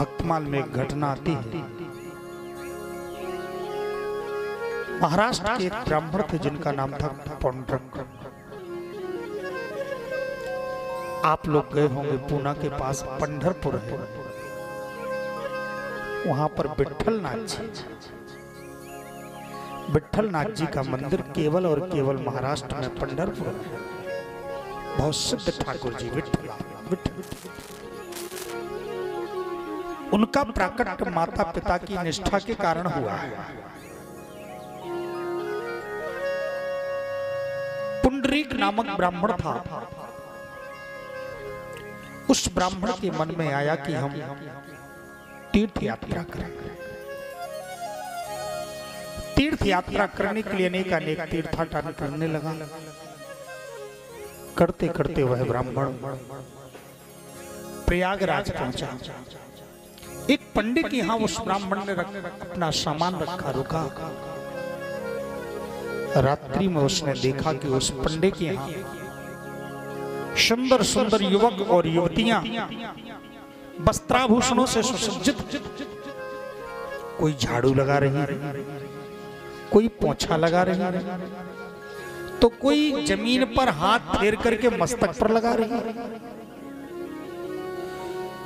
भक्तमाल में एक घटना आती है। महाराष्ट्र के एक ब्राह्मण थे जिनका नाम था पांडुरंग। आप लोग गए होंगे, पूना के पास पंढरपुर है, वहां पर विठ्ठलनाथ जी का मंदिर केवल और केवल महाराष्ट्र में पंढरपुर में बहुत सिद्ध ठाकुर जी विठ्ठल। उनका प्राकट माता पिता की निष्ठा के कारण हुआ है। पुंडरीक नामक ब्राह्मण था। उस ब्राह्मण के मन में आया कि हम तीर्थ यात्रा करें। तीर्थ यात्रा करने के लिए अनेक तीर्थाटन करने लगा। करते करते वह ब्राह्मण प्रयागराज पहुंचा। एक पंडित के यहाँ उस ब्राह्मण ने अपना सामान रखा, रुका। रात्रि में उसने देखा कि उस पंडित के यहाँ सुंदर सुंदर युवक और युवतियां वस्त्राभूषणों से सुसज्जित, कोई झाड़ू लगा रही है, कोई पोंछा लगा रही है, तो कोई जमीन पर हाथ फेर करके मस्तक पर लगा रही है।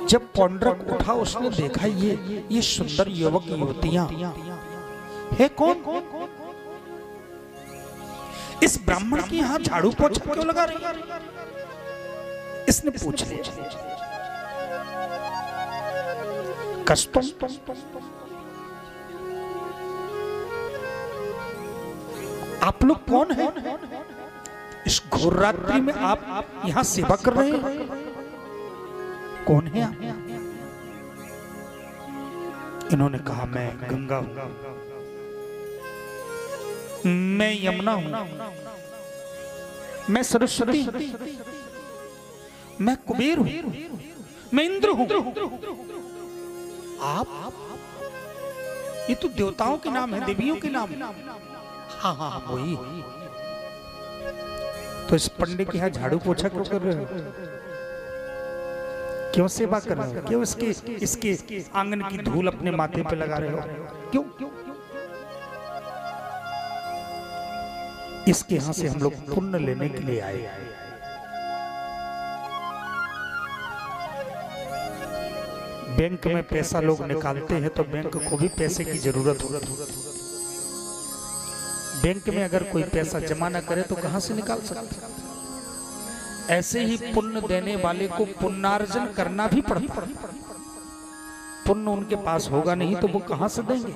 जब पांडुरंग उठा, उसने देखा ये सुंदर युवक युवतियां है कौन? इस ब्राह्मण की यहां झाड़ू पोंछा क्यों लगा रही है? इसने पूछ लिया। कस्तम, आप लोग कौन हैं? इस घोर रात्रि में आप यहां सेवा कर रहे हैं? कौन है आप? इन्होंने कहा, मैं गंगा हूं, मैं यमुना हूं, मैं सरस्वती, मैं कुबेर हूं, मैं इंद्र हूं। आप? ये तो देवताओं के नाम है, देवियों के नाम। हाँ हाँ वही। तो इस पंडित के यहाँ झाड़ू पोछा क्यों कर रहे हो? क्यों सेवा कर रहे हो? क्यों इसके आंगन की धूल अपने माथे पे लगा रहे हो? क्यों? इसके यहाँ से हम लोग पुण्य लेने के लिए आए। बैंक में पैसा लोग निकालते हैं तो बैंक को भी पैसे की जरूरत होती है। बैंक में अगर कोई पैसा जमा न करे तो कहां से निकाल सकते? ऐसे ही पुण्य देने वाले को पुण्यार्जन करना भी पड़ता है। पुण्य उनके पास होगा नहीं तो वो कहां से देंगे?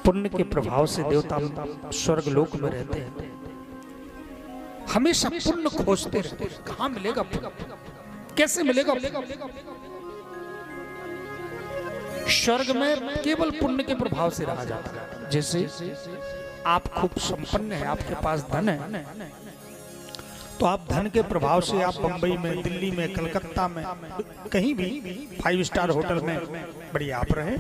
पुण्य के प्रभाव से देवता स्वर्ग लोक में रहते हैं। हमेशा पुण्य खोजते रहते हैं। कहां मिलेगा? कैसे मिलेगा? स्वर्ग में केवल पुण्य के प्रभाव से रहा जाता है। जैसे आप खूब संपन्न हैं, आपके पास धन है, तो आप धन के प्रभाव से आप बंबई में, दिल्ली में, कलकत्ता में, कहीं भी 5 स्टार होटल में बढ़िया आप रहे।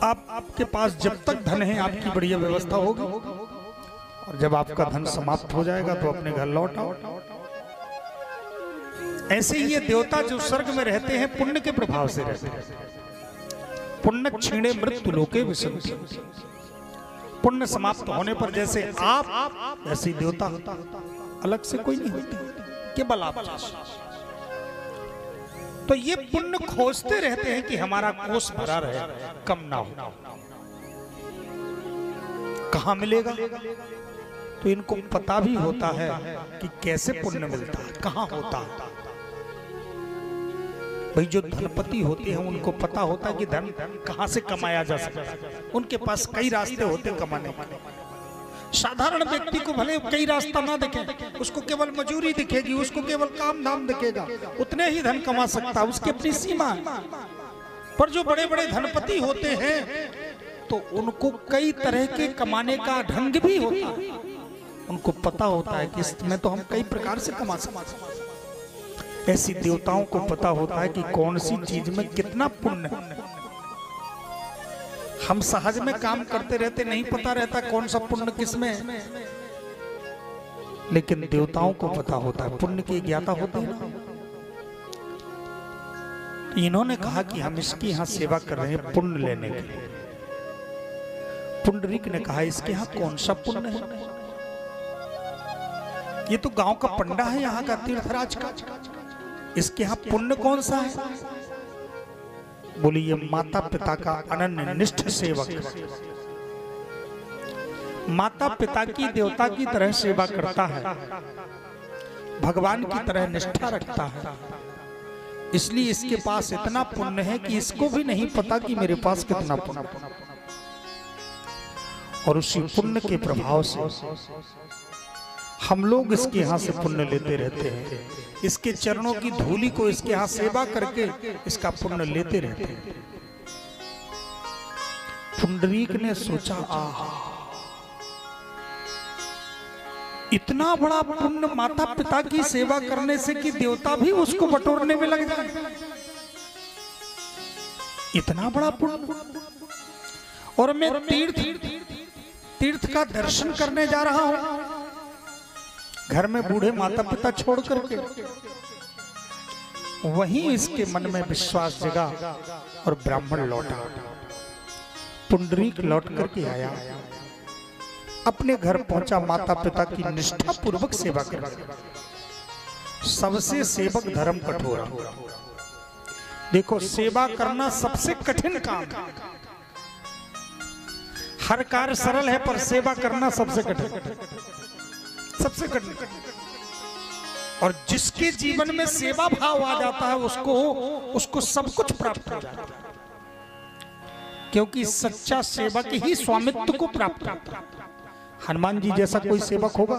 आपके पास जब तक धन है आपकी बढ़िया व्यवस्था होगी, और जब आपका धन समाप्त हो जाएगा तो अपने घर लौट आओ। ऐसे ही ये देवता जो स्वर्ग में रहते हैं पुण्य के प्रभाव से रहते हैं। पुण्य क्षीणे मृत्यु लोके विसंति। पुण्य समाप्त होने पर जैसे आप, ऐसे देवता अलग से कोई नहीं होते, केवल आप। तो ये पुण्य खोजते रहते हैं कि हमारा कोष भरा रहे, कम ना हो। कहां मिलेगा? तो इनको पता भी होता है कि कैसे पुण्य मिलता है, कहां होता है। भाई जो धनपति होते हैं उनको पता होता है कि धन कहां से कमाया जा सकता है। उनके पास कई रास्ते होते हैं कमाने के। साधारण व्यक्ति को भले कई रास्ता ना दिखे, उसको केवल मजूरी दिखेगी, उसको केवल काम धाम दिखेगा, उतने ही धन कमा सकता है, उसकी अपनी सीमा है। पर जो बड़े बड़े धनपति होते हैं तो उनको कई तरह के कमाने का ढंग भी होता है। उनको पता होता है कि इसमें तो हम कई प्रकार से कमा सकते हैं। ऐसी देवताओं को पता होता है कि कौन सी चीज में कितना पुण्य है। हम सहज में काम करते रहते, नहीं पता रहता कौन सा पुण्य किसमें है, लेकिन देवताओं को पता होता है, पुण्य के ज्ञाता होते हैं ना। इन्होंने कहा कि हम इसकी यहाँ सेवा कर रहे हैं पुण्य लेने के लिए। पुंडरीक ने कहा इसके यहाँ कौन सा पुण्य है? ये तो गांव का पंडा है, यहाँ का तीर्थराज का, इसके यहाँ पुण्य कौन सा है? बोली ये माता पिता का अनन्य निष्ठ सेवक, माता पिता की देवता की तरह सेवा करता है, भगवान की तरह निष्ठा रखता है, इसलिए इसके पास इतना पुण्य है कि इसको भी नहीं पता कि मेरे पास कितना पुण्य। और उसी पुण्य के प्रभाव से हम लोग इसके यहाँ से पुण्य लेते रहते हैं, इसके चरणों की धूलि को इसके यहाँ सेवा करके इसका पुण्य लेते रहते हैं। पुंडरीक ने सोचा आहा, इतना बड़ा पुण्य माता पिता की सेवा करने से कि देवता भी उसको बटोरने में लग जाए, इतना बड़ा पुण्य। और मैं तीर्थ का दर्शन करने जा रहा हूं, घर में बूढ़े माता पिता छोड़ करके। वहीं इसके मन में विश्वास जगा और ब्राह्मण लौटा। पुंडरीक लौट करके आया, अपने घर पहुंचा, माता पिता की निष्ठा पूर्वक सेवा कर। सबसे सेवक धर्म कठोर। देखो सेवा करना सबसे कठिन काम है। हर कार्य सरल है पर सेवा करना सबसे कठिन, सबसे कठिन। और जिसके जीवन में सेवा भाव आ जाता है उसको सब कुछ प्राप्त हो जाता है, क्योंकि सच्चा सेवक ही स्वामित्व को प्राप्त करता है। हनुमान जी जैसा कोई सेवक होगा,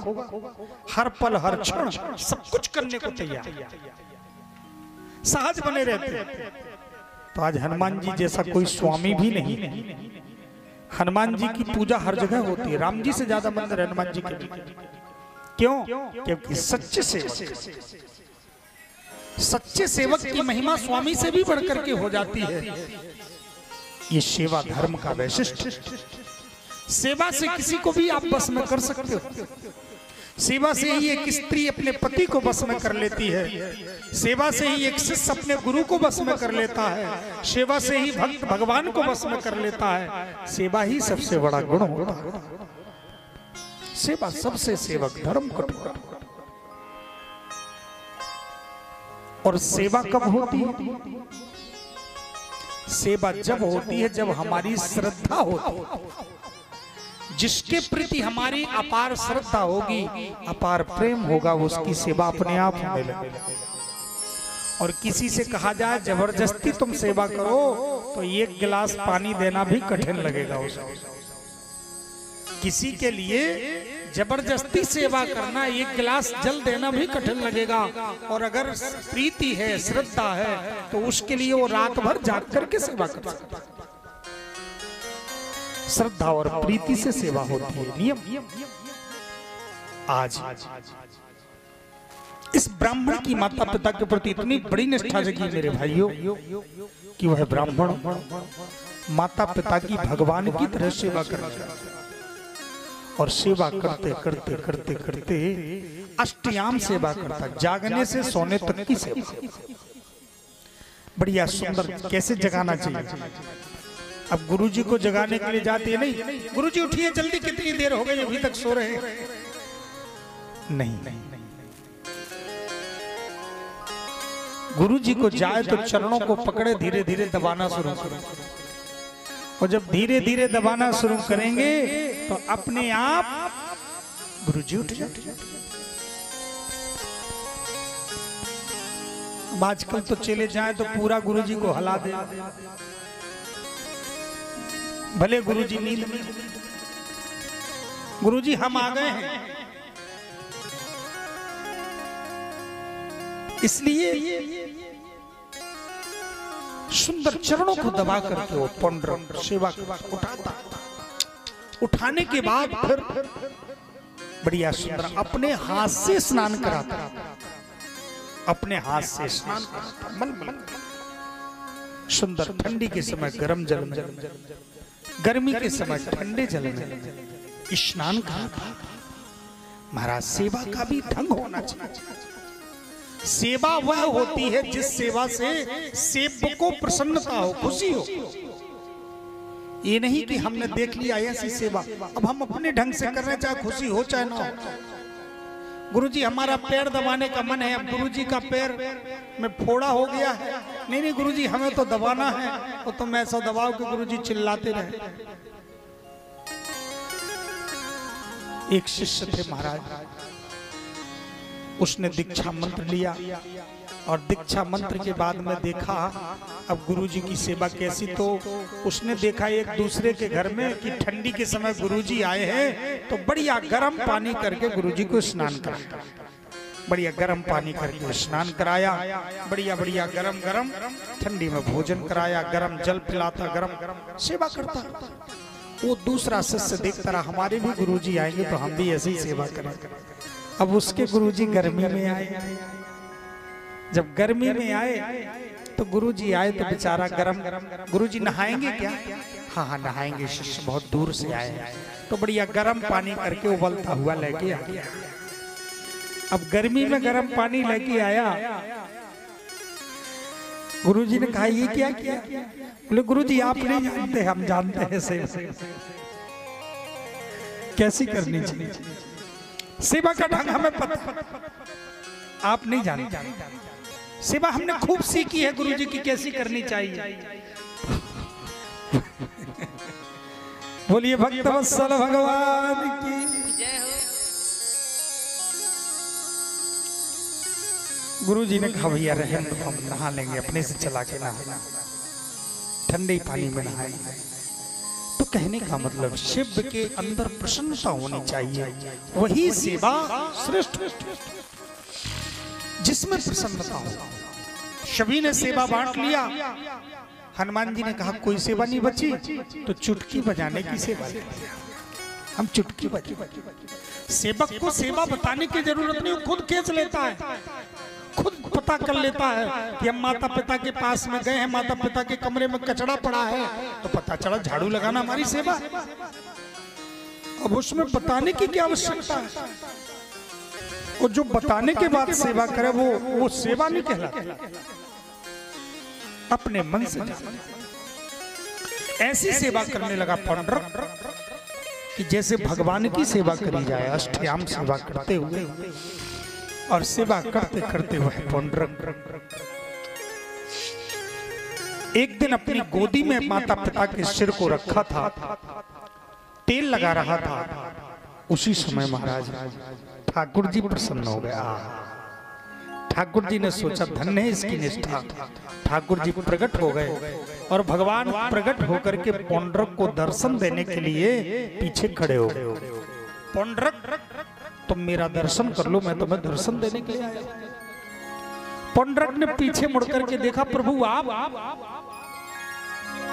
हर पल हर क्षण सब कुछ करने को तैयार, सहज बने रहते। तो आज हनुमान जी जैसा कोई स्वामी भी नहीं। हनुमान जी की पूजा हर जगह होती है, राम जी से ज्यादा मंदिर हनुमान जी के। क्यों? क्योंकि सच्चे सेवक की महिमा स्वामी से भी बढ़कर के हो जाती है। ये सेवा धर्म का वैशिष्ट्य। सेवा से किसी को भी आप बस में कर सकते हो। सेवा से ही एक स्त्री अपने पति को बस में कर लेती है, सेवा से ही एक शिष्य अपने गुरु को बस में कर लेता है, सेवा से ही भक्त भगवान को बस में कर लेता है। सेवा ही सबसे बड़ा गुण होता है। सेवा सबसे सेवक धर्म कठोर। और सेवा कब होती है? सेवा जब होती है जब हमारी श्रद्धा होती है। जिसके प्रति हमारी अपार श्रद्धा होगी, अपार प्रेम होगा, उसकी सेवा अपने आप होने लगेगी। और किसी से कहा जाए जबरदस्ती तुम सेवा करो तो एक गिलास पानी देना भी कठिन लगेगा उसको। किसी के लिए जबरदस्ती सेवा करना, एक गिलास जल देना भी कठिन लगेगा। और अगर प्रीति है, श्रद्धा है, तो उसके लिए वो रात भर जाग करके सेवा कर सकता है। श्रद्धा और प्रीति से सेवा होती है, नियम। आज इस ब्राह्मण की माता पिता के प्रति इतनी बड़ी निष्ठा जगी मेरे भाइयों कि वह ब्राह्मण माता पिता की भगवान की तरह सेवा कर रहा है। और सेवा करते करते करते करते अष्टयाम सेवा करता, जागने से सोने तक की सेवा। बढ़िया सुंदर। कैसे जगाना चाहिए? अब गुरुजी को जगाने के लिए जाते हैं, नहीं गुरुजी उठिए जल्दी, कितनी देर हो गई अभी तक सो रहे हैं। नहीं, गुरुजी को जाए तो चरणों को पकड़े धीरे धीरे दबाना शुरू करें। और जब धीरे धीरे दबाना शुरू करेंगे तो अपने आप गुरुजी उठ जाते। आजकल तो चले जाए तो पूरा गुरुजी को हिला दे, भले गुरुजी नींद में। गुरुजी हम आ गए हैं। इसलिए सुंदर चरणों को दबा करके वो पंडर सेवा उठाता। उठाने के बाद फिर बढ़िया सुंदर अपने हाथ से स्नान कराता। अपने हाथ से स्नान कराता, मन सुंदर। ठंडी के समय गर्म जल में, गर्मी के समय ठंडे जल में स्नान कराता। महाराज सेवा का भी ढंग होना चाहिए। सेवा वह होती है जिस सेवा से सेवक को प्रसन्नता हो, खुशी हो। ये नहीं कि हमने देख लिया ऐसी सेवा, अब हम अपने ढंग से कर रहे हैं, चाहे खुशी हो चाहे ना हो। गुरुजी हमारा पैर दबाने का मन है, अब गुरुजी का पैर में फोड़ा हो गया है, नहीं नहीं गुरुजी हमें तो दबाना है, तो तुम ऐसा दबाओ कि गुरुजी चिल्लाते रहे। एक शिष्य थे महाराज, उसने दीक्षा मंत्र लिया और दीक्षा मंत्र के बाद में देखा अब गुरुजी की सेवा कैसी, तो उसने देखा एक दूसरे के घर में कि ठंडी के समय गुरुजी आए हैं तो बढ़िया गर्म पानी करके गुरुजी को स्नान कराया, बढ़िया गर्म पानी करके स्नान कराया, बढ़िया बढ़िया गरम गरम ठंडी में भोजन कराया, गरम जल पिलाता, गरम सेवा करता। वो दूसरा शिष्य देखता रहा हमारे भी गुरुजी आएंगे तो हम भी ऐसी सेवा करें। अब उसके गुरुजी गर्मी में आए, जब गर्मी में आए तो गुरुजी आए तो बेचारा गरम, गुरुजी नहाएंगे क्या? हाँ हाँ नहाएंगे, शिष्य बहुत दूर से आए, तो बढ़िया गरम पानी करके उबलता हुआ लेके आ गया। अब गर्मी में गरम पानी लेके आया, गुरुजी ने कहा ये क्या किया? बोले गुरुजी आप नहीं जानते, हम जानते हैं सेवा कैसी करनी चाहिए, सेवा का ढंग हमें पता, आप नहीं जानते। सेवा हमने खूब सीखी है गुरुजी की कैसी करनी चाहिए। बोलिए भक्तवत्सल भगवान की जय हो। गुरुजी ने कहा भैया रहें तो हम नहा लेंगे, अपने से चला के नहाना, ठंडे पानी में नहाएंगे। तो कहने का मतलब शिव के अंदर प्रसन्नता होनी चाहिए, वही सेवा श्रेष्ठ जिसमें प्रसन्नता हो। सभी ने सेवा बांट लिया, हनुमान जी ने कहा कोई सेवा नहीं बची, तो चुटकी बजाने की सेवा, हम चुटकी बजा। सेवक को सेवा बताने की जरूरत नहीं, खुद खींच लेता है, खुद पता कर लेता है कि हम माता पिता के पास में गए हैं, माता पिता के कमरे में कचरा पड़ा है तो पता चला झाड़ू लगाना हमारी सेवा। अब उसमें बताने की क्या आवश्यकता है? और जो बताने के बाद सेवा करे वो सेवा नहीं कहलाती, अपने मन से ऐसी सेवा करने लगा पंडरक कि जैसे भगवान की सेवा करी जाए, अष्टयाम सेवा करते हुए और सेवा करते करते वह पंडरक एक दिन अपनी गोदी में माता पिता के सिर को रखा था, तेल लगा रहा था। उसी समय महाराज ठाकुर जी प्रसन्न हो गया। ठाकुर जी ने सोचा धन्य है इसकी निष्ठा। ठाकुर जी प्रकट हो गए और भगवान प्रकट होकर के पंडरक को दर्शन देने के लिए पीछे खड़े हो गए। पंडरक तुम मेरा दर्शन कर लो, मैं तुम्हें दर्शन देने के लिए आया। पंडरक ने पीछे मुड़ करके देखा, प्रभु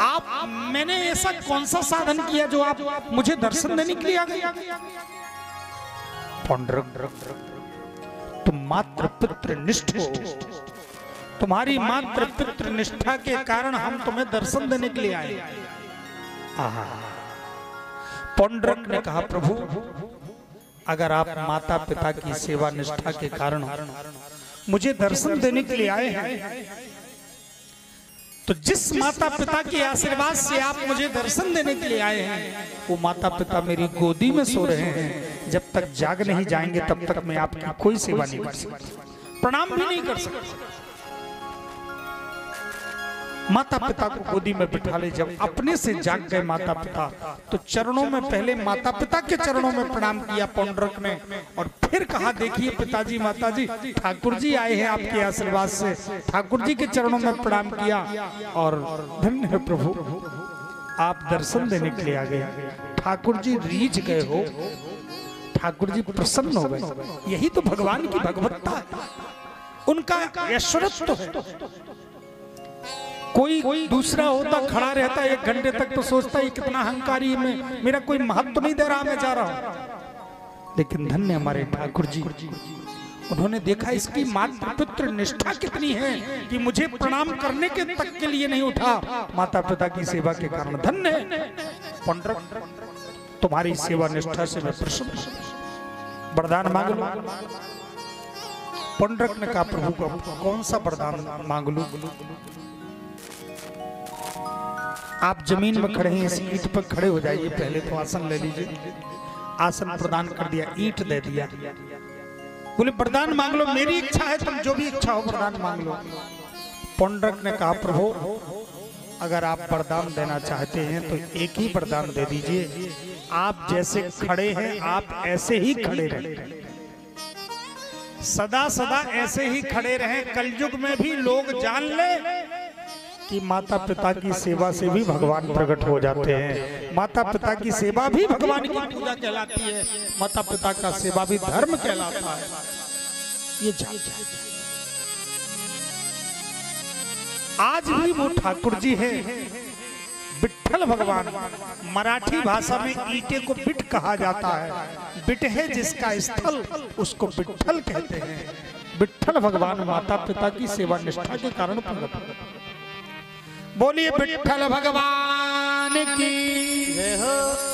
आप मैंने ऐसा कौन सा साधन किया जो आप मुझे दर्शन देने के लिए आ गए? पंडरक तुम मात्र पितृ निष्ठ हो, तुम्हारी मात्र पितृ निष्ठा के कारण हम तुम्हें दर्शन देने के लिए आए। पंडरक ने कहा प्रभु अगर आप माता पिता की सेवा निष्ठा के कारण मुझे दर्शन देने के लिए आए हैं, तो जिस माता पिता के आशीर्वाद से आप मुझे दर्शन देने के लिए आए हैं वो माता पिता मेरी गोदी में सो रहे हैं। जब तक जाग नहीं जाएंगे तब तक मैं आपकी कोई सेवा नहीं कर सकता, प्रणाम भी नहीं कर सकता। माता पिता को गोदी में बिठा ले, जब अपने से जाग गए माता पिता तो चरणों में पहले माता पिता के चरणों में प्रणाम किया पंडरक ने, और फिर कहा देखिए पिताजी माताजी ठाकुर जी आए हैं आपके आशीर्वाद से। ठाकुर जी के चरणों में प्रणाम किया और धन्य है प्रभु आप दर्शन देने के लिए आ गए। ठाकुर जी रीझ गए हो, ठाकुर जी प्रसन्न हो गए। यही तो भगवान की भगवत्ता है, उनका ऐश्वर्यत्व है। कोई दूसरा होता खड़ा रहता 1 घंटे तक तो सोचता है कितना अहंकारी है, मेरा कोई महत्व नहीं दे रहा, मैं जा रहा हूं। लेकिन धन्य हमारे ठाकुर जी, उन्होंने देखा इसकी माता पितृ निष्ठा कितनी है कि मुझे प्रणाम करने के तक के लिए नहीं उठा, माता पिता की सेवा के कारण। धन्य है पंडरक तुम्हारी सेवा निष्ठा से मैं प्रसन्न। वरदान मांग लो। पुंडरक ने कहा प्रभु को कौन सा वरदान मांग लूं? आप जमीन में खड़े हैं, इस ईंट पर खड़े हो जाइए, पहले तो आसन ले लीजिए। आसन प्रदान कर दिया, ईंट दे दिया। बोले वरदान मांग लो, मेरी इच्छा है, तुम जो भी इच्छा हो वरदान मांग लो। पुंडरक ने कहा प्रभु अगर आप वरदान देना चाहते हैं तो एक ही वरदान दे दीजिए, आप जैसे खड़े हैं आप ऐसे ही खड़े रहें, सदा सदा ऐसे ही खड़े रहें। कलयुग में भी लोग जान ले कि माता पिता की सेवा से भी भगवान प्रकट हो जाते हैं, माता पिता की सेवा भी भगवान की पूजा कहलाती है, माता पिता का सेवा भी धर्म कहलाता है। ये जान आज भी वो ठाकुर जी है विठ्ठल भगवान। मराठी भाषा में ईंटे को बिट कहा जाता है, बिट है जिसका स्थल उसको विठ्ठल कहते हैं। विठ्ठल भगवान माता पिता की सेवा निष्ठा के कारण प्रकट होते हैं। बोलिए विठ्ठल भगवान की जय हो।